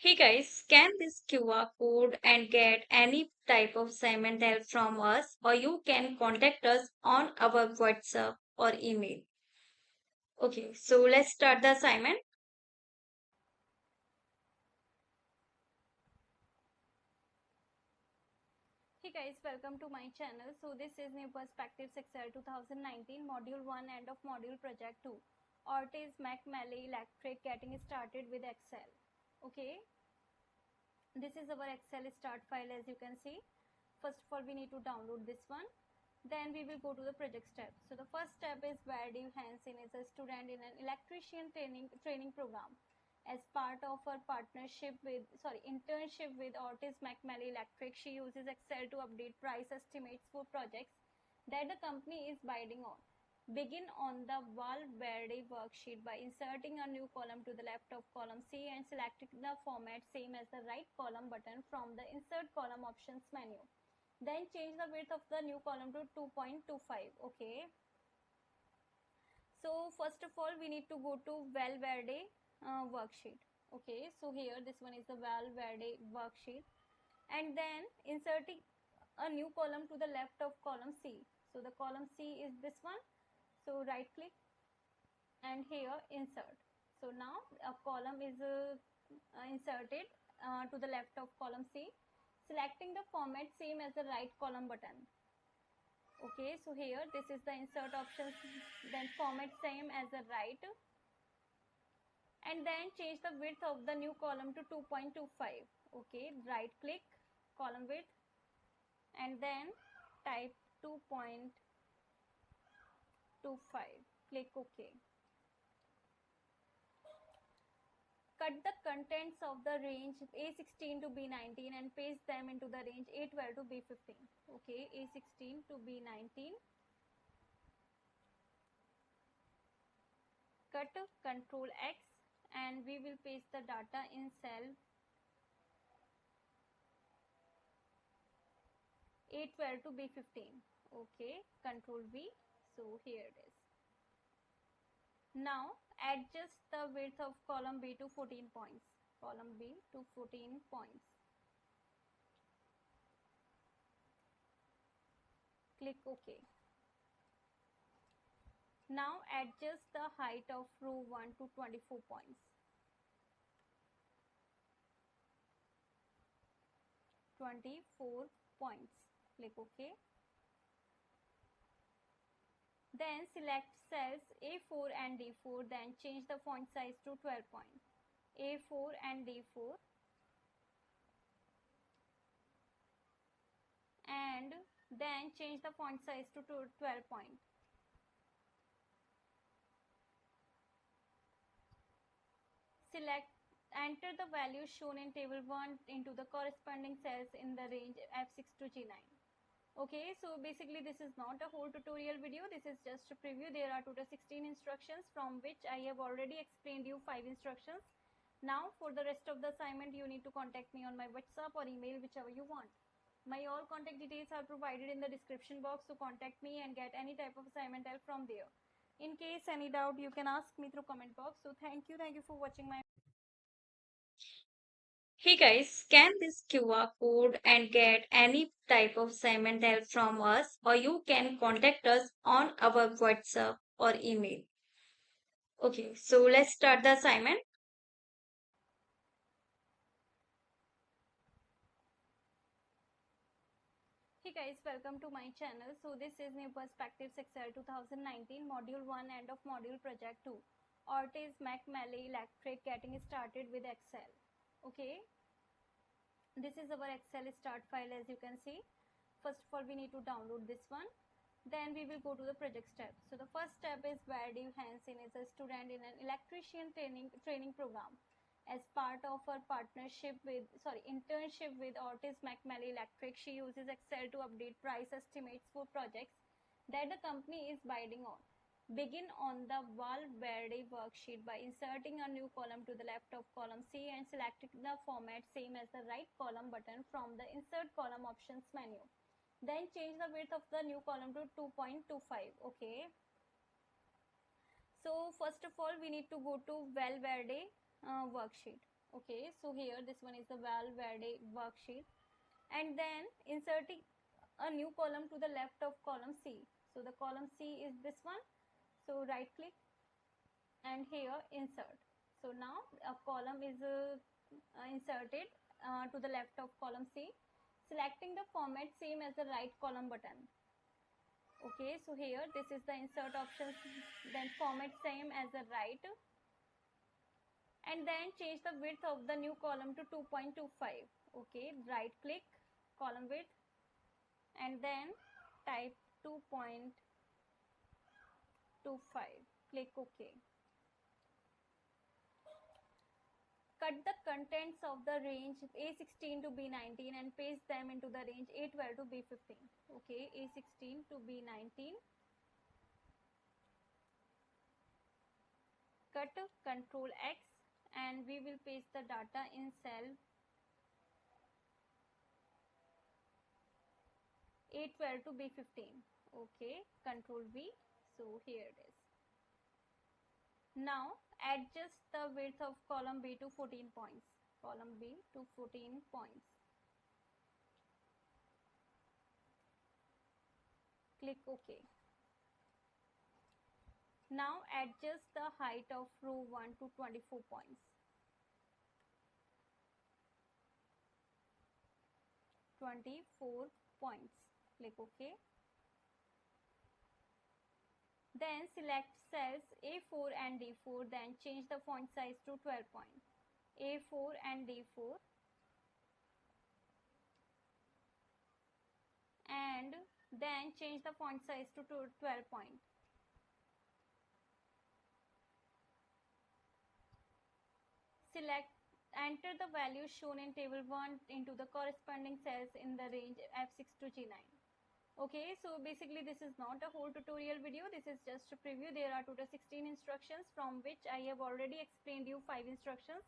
Hey guys, scan this QR code and get any type of assignment help from us, or you can contact us on our WhatsApp or email. Okay, so let's start the assignment. Hey guys, welcome to my channel. So this is New Perspectives Excel 2019 Module 1 end of Module Project 2. Ortiz-MacMalley Electric getting started with Excel. Okay, this is our Excel start file as you can see. First of all, we need to download this one. Then we will go to the project step. So the first step is Verdie Hansen is a student in an electrician training program. As part of her internship with Ortiz-MacMalley Electric, she uses Excel to update price estimates for projects that the company is bidding on. Begin on the Val Verde worksheet by inserting a new column to the left of column C and selecting the format same as the right column button from the Insert Column Options menu. Then change the width of the new column to 2.25. Okay. So first of all, we need to go to Val Verde worksheet. Okay. So here, this one is the Val Verde worksheet. And then inserting a new column to the left of column C. So the column C is this one. So right click and here insert. So now a column is inserted to the left of column C. Selecting the format same as the right column button. Okay, so here this is the insert options, then format same as the right, and then change the width of the new column to 2.25. Okay, right click, column width, and then type 2.25. Click OK. Cut the contents of the range A16 to B19 and paste them into the range A12 to B15. Okay, A16 to B19. Cut Control X and we will paste the data in cell A12 to B15. Okay, Control V. So here it is. Now adjust the width of column B to 14 points. Column B to 14 points. Click OK. Now adjust the height of row 1 to 24 points. 24 points. Click OK. Then select cells A4 and D4, then change the font size to 12 point. A4 and D4, and then change the font size to 12 point. Enter the values shown in table 1 into the corresponding cells in the range F6 to G9. Okay, so basically this is not a whole tutorial video, this is just a preview. There are total 16 instructions from which I have already explained you 5 instructions. Now for the rest of the assignment you need to contact me on my WhatsApp or email, whichever you want. My all contact details are provided in the description box, so contact me and get any type of assignment help from there. In case any doubt, you can ask me through comment box. So thank you for watching my. Hey guys, scan this QR code and get any type of assignment help from us, or you can contact us on our WhatsApp or email. Okay, so let's start the assignment. Hey guys, welcome to my channel. So this is New Perspectives Excel 2019 Module 1 end of Module Project 2. Ortiz-MacMalley Electric getting started with Excel. Okay, this is our Excel start file as you can see. First of all, we need to download this one. Then we will go to the project step. So the first step is Verdie Hansen is a student in an electrician training program. As part of her internship with Ortiz-MacMalley Electric, she uses Excel to update price estimates for projects that the company is bidding on. Begin on the Val Verde worksheet by inserting a new column to the left of column C and selecting the format same as the right column button from the Insert Column Options menu. Then change the width of the new column to 2.25. Okay. So first of all, we need to go to Val Verde worksheet. Okay, so here this one is the Val Verde worksheet, and then inserting a new column to the left of column C. So the column C is this one. So right click and here insert. So now a column is inserted to the left of column C, selecting the format same as the right column button. Okay, so here this is the insert options, then format same as the right, and then change the width of the new column to 2.25. Okay, right click, column width, and then type 2.25. Click OK. Cut the contents of the range A16 to B19 and paste them into the range A12 to B15. Okay, A16 to B19. Cut Control X and we will paste the data in cell A12 to B15. Okay, Control V. So here it is. Now adjust the width of column B to 14 points. Column B to 14 points. Click OK. Now adjust the height of row 1 to 24 points. 24 points. Click OK. Then select cells A4 and D4. Then change the font size to 12 points. A4 and D4. And then change the font size to 12 points. Enter the values shown in table 1 into the corresponding cells in the range F6 to G9. Okay, so basically this is not a whole tutorial video. This is just a preview. There are total 16 instructions, from which I have already explained you 5 instructions.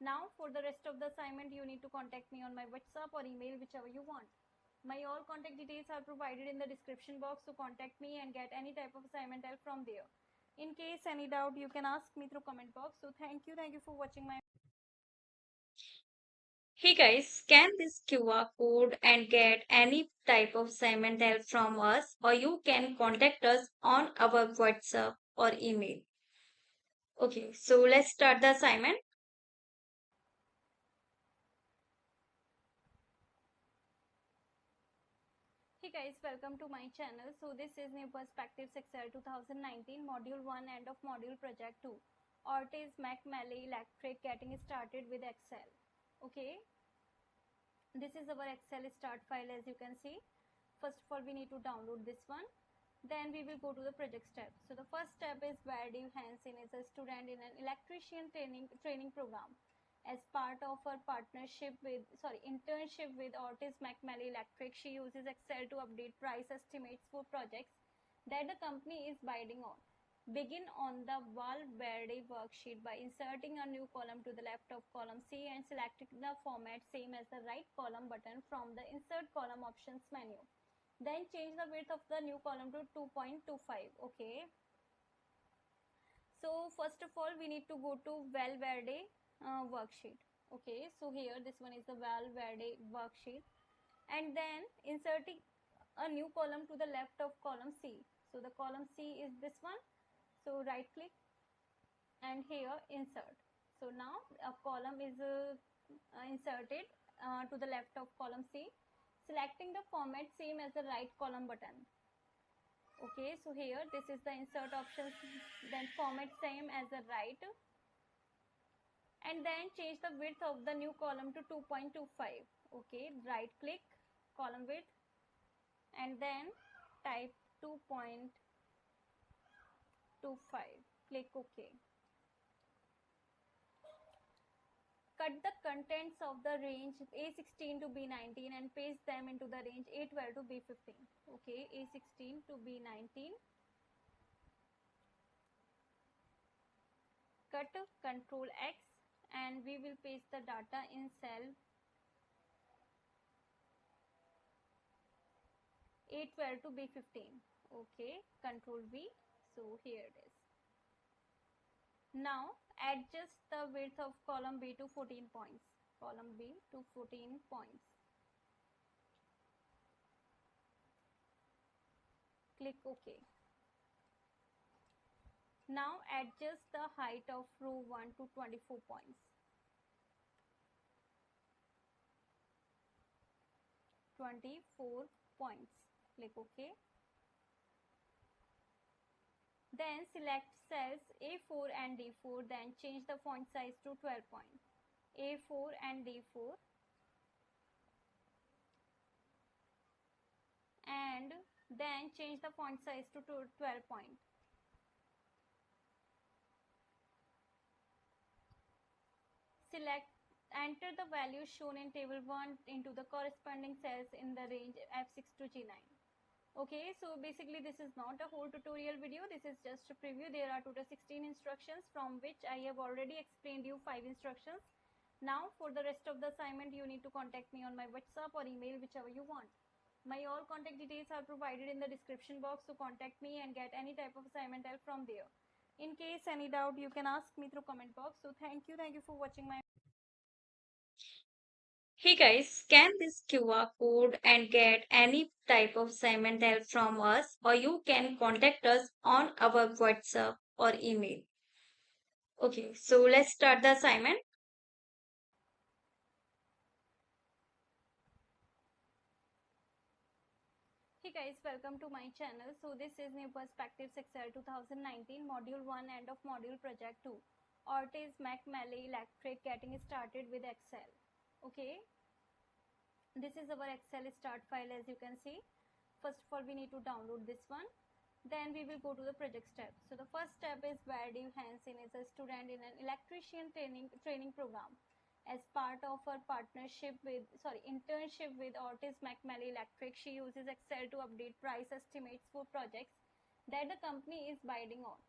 Now for the rest of the assignment, you need to contact me on my WhatsApp or email, whichever you want. My all contact details are provided in the description box, so contact me and get any type of assignment help from there. In case any doubt, you can ask me through comment box. So thank you for watching my. Hey guys, scan this QR code and get any type of assignment help from us, or you can contact us on our WhatsApp or email. Okay, so let's start the assignment. Hey guys, welcome to my channel. So this is New Perspectives Excel 2019 Module 1 End of Module Project 2. Ortiz-MacMalley Electric, getting started with Excel. Okay, this is our Excel start file. As you can see, first of all we need to download this one. Then we will go to the project step. So the first step is Verdie Hansen is a student in an electrician training program. As part of her internship with Ortiz-MacMalley Electric, she uses Excel to update price estimates for projects that the company is bidding on. Begin on the Val Verde worksheet by inserting a new column to the left of column C and selecting the format same as the right column button from the Insert Column Options menu. Then change the width of the new column to 2.25. Okay. So first of all, we need to go to Val Verde worksheet. Okay, so here this one is the Val Verde worksheet, and then inserting a new column to the left of column C. So the column C is this one. So right click and here insert. So now a column is inserted to the left of column C, selecting the format same as the right column button. Okay, so here this is the insert options, then format same as the right, and then change the width of the new column to 2.25. Okay, right click, column width, and then type 2.25. Click OK. Cut the contents of the range A16 to B19 and paste them into the range A12 to B15. Okay, A16 to B19. Cut Control X and we will paste the data in cell A12 to B15. Okay, Control V. So here it is. Now adjust the width of column B to 14 points. Column B to 14 points. Click OK. Now adjust the height of row 1 to 24 points. 24 points. Click OK. Then select cells A4 and D4, then change the font size to 12 point. A4 and D4, and then change the font size to 12 point. Enter the values shown in table 1 into the corresponding cells in the range F6 to G9. Okay, so basically this is not a whole tutorial video, this is just a preview. There are total 16 instructions, from which I have already explained you 5 instructions. Now for the rest of the assignment, you need to contact me on my WhatsApp or email, whichever you want. My all contact details are provided in the description box, so contact me and get any type of assignment help from there. In case any doubt, you can ask me through comment box. So thank you for watching my. Hey guys, scan this QR code and get any type of assignment help from us, or you can contact us on our WhatsApp or email. Okay, so let's start the assignment. Hey guys, welcome to my channel. So this is New Perspectives Excel 2019 Module 1 End of Module Project 2. Ortiz-MacMalley Electric, getting started with Excel. Okay, this is our Excel start file. As you can see, first of all we need to download this one. Then we will go to the project step. So the first step is Verdie Hansen is a student in an electrician training program. As part of her internship with Ortiz-MacMalley Electric, she uses Excel to update price estimates for projects that the company is bidding on.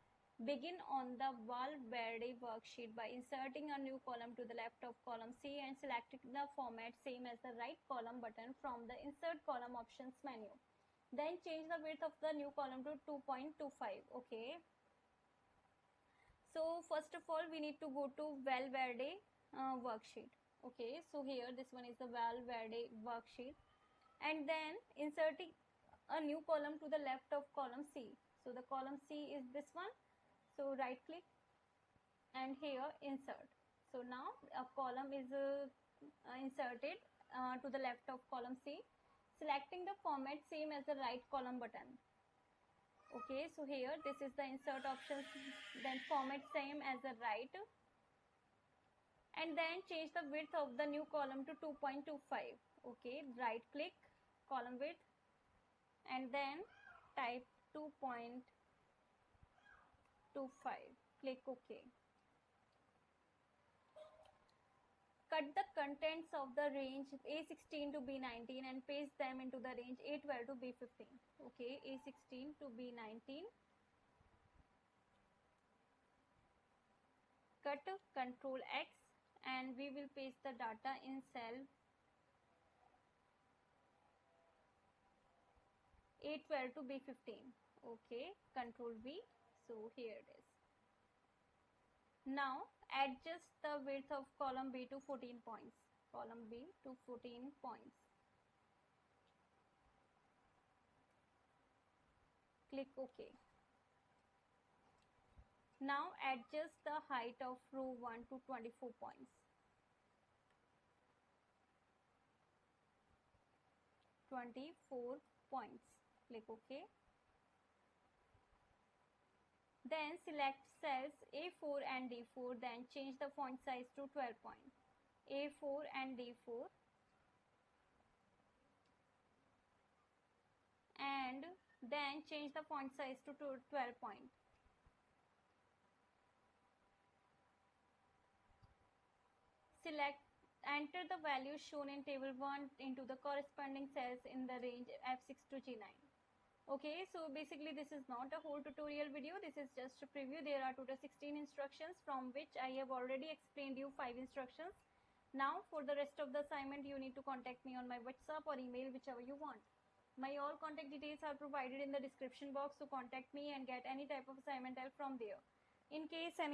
Begin on the Val Verde worksheet by inserting a new column to the left of column C and selecting the format same as the right column button from the Insert Column Options menu. Then change the width of the new column to 2.25. Okay. So first of all, we need to go to Val Verde worksheet. Okay. So here, this one is the Val Verde worksheet. And then inserting a new column to the left of column C. So the column C is this one. So right click and here insert. So now a column is inserted to the left of column C. Selecting the format same as the right column button. Okay, so here this is the insert options, then format same as the right, and then change the width of the new column to 2.25. Okay, right click, column width, and then type 2.25. Click OK. Cut the contents of the range A16 to B19 and paste them into the range A12 to B15. Okay, A16 to B19. Cut Control X and we will paste the data in cell A12 to B15. Okay, Control V. So here it is. Now adjust the width of column B to 14 points. Column B to 14 points. Click OK. Now adjust the height of row 1 to 24 points. 24 points. Click OK. Then select cells A4 and D4, then change the font size to 12 point. A4 and D4, and then change the font size to 12 point. Enter the values shown in table 1 into the corresponding cells in the range F6 to G9. Okay, so basically this is not a whole tutorial video, this is just a preview. There are total 16 instructions, from which I have already explained you 5 instructions. Now for the rest of the assignment, you need to contact me on my WhatsApp or email, whichever you want. My all contact details are provided in the description box, so contact me and get any type of assignment help from there. In case any